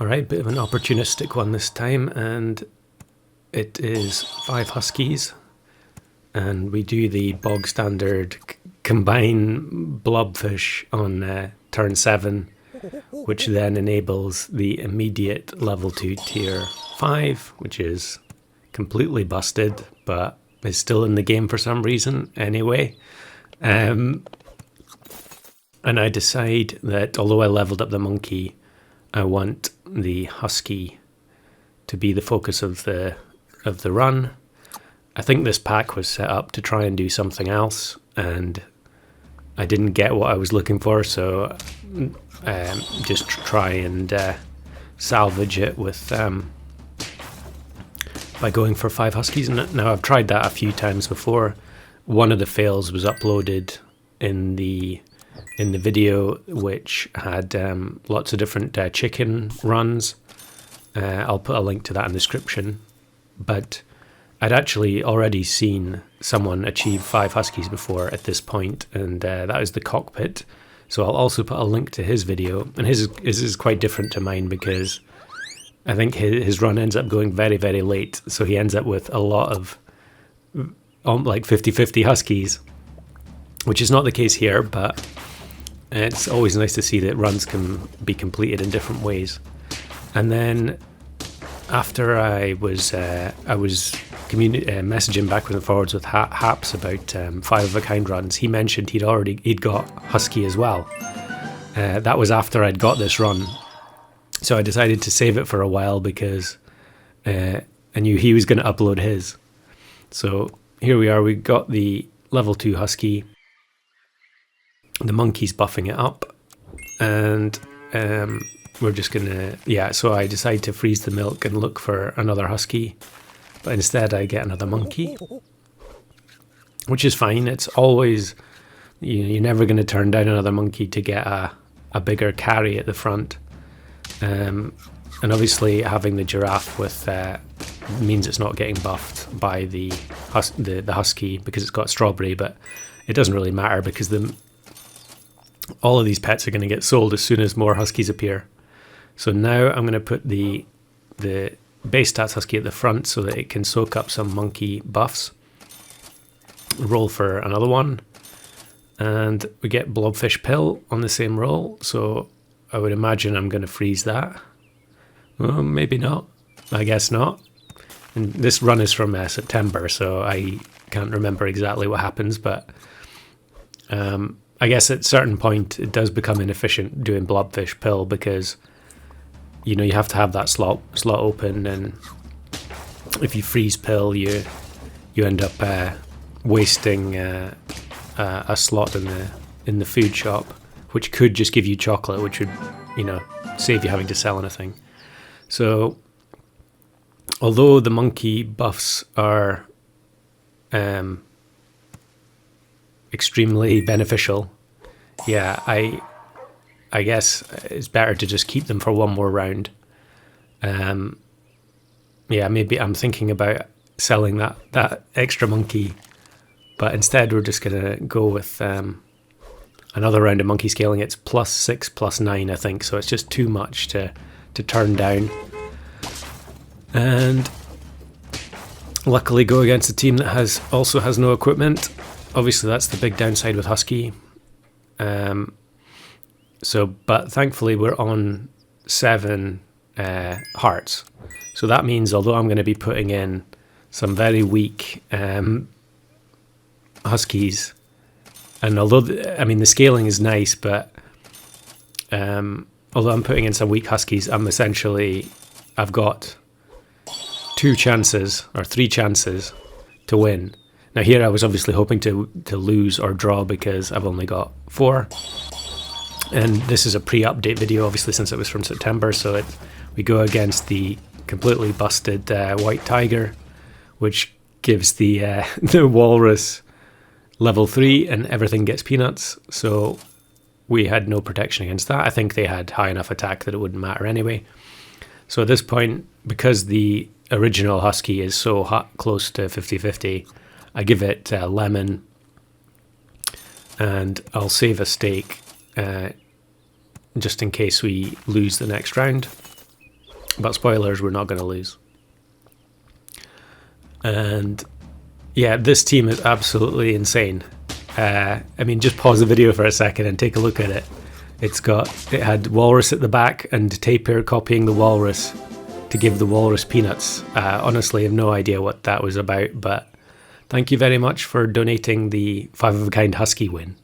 Alright, bit of an opportunistic one this time, and it is 5 Huskies, and we do the bog standard combine blobfish on turn 7, which then enables the immediate level 2 tier 5, which is completely busted, but is still in the game for some reason anyway. And I decide that although I leveled up the monkey, I want the Husky to be the focus of the run. I think this pack was set up to try and do something else, and I didn't get what I was looking for, so just try and salvage it with by going for 5 Huskies. Now I've tried that a few times before. One of the fails was uploaded in the video, which had lots of different chicken runs. I'll put a link to that in the description. But I'd actually already seen someone achieve 5 Huskies before at this point, and that was TheKokPit. So I'll also put a link to his video, and his is quite different to mine because I think his run ends up going very, very late. So he ends up with a lot of like 50-50 Huskies, which is not the case here, but it's always nice to see that runs can be completed in different ways. And then after I was messaging backwards and forwards with Haps about 5 of a kind runs, he mentioned he'd got Husky as well. That was after I'd got this run, so I decided to save it for a while because I knew he was going to upload his. So here we are. We got the level 2 Husky. The monkey's buffing it up, and we're just gonna, so I decide to freeze the milk and look for another Husky, but instead I get another monkey, which is fine. It's always, you're never going to turn down another monkey to get a bigger carry at the front. And obviously having the giraffe with means it's not getting buffed by the Husky because it's got strawberry, but it doesn't really matter because all of these pets are going to get sold as soon as more Huskies appear. So now I'm going to put the base stats Husky at the front so that it can soak up some monkey buffs. Roll for another one, and we get blobfish pill on the same roll, so I would imagine I'm going to freeze that. Well, maybe not. I guess not. And this run is from September, so I can't remember exactly what happens, but I guess at a certain point it does become inefficient doing blobfish pill because you have to have that slot open, and if you freeze pill you end up wasting a slot in the food shop, which could just give you chocolate, which would save you having to sell anything. So although the monkey buffs are extremely beneficial, I guess it's better to just keep them for one more round. Maybe I'm thinking about selling that extra monkey, but instead we're just gonna go with another round of monkey scaling. It's +6, +9, I think, so it's just too much to turn down. And luckily go against a team that also has no equipment. Obviously that's the big downside with Husky. But thankfully we're on 7 hearts. So that means although I'm going to be putting in some very weak Huskies, and although the scaling is nice, but although I'm putting in some weak Huskies, I've got 2 chances or 3 chances to win. Now here I was obviously hoping to lose or draw because I've only got 4. And this is a pre-update video, obviously, since it was from September, so we go against the completely busted white tiger, which gives the walrus level 3 and everything gets peanuts, so we had no protection against that. I think they had high enough attack that it wouldn't matter anyway. So at this point, because the original Husky is so close to 50-50, I give it lemon, and I'll save a stake just in case we lose the next round. But spoilers, we're not going to lose. And yeah, this team is absolutely insane. I mean, just pause the video for a second and take a look at it. It had Walrus at the back and Tapir copying the Walrus to give the Walrus peanuts. Honestly, I have no idea what that was about, but thank you very much for donating the 5 of a kind Husky win.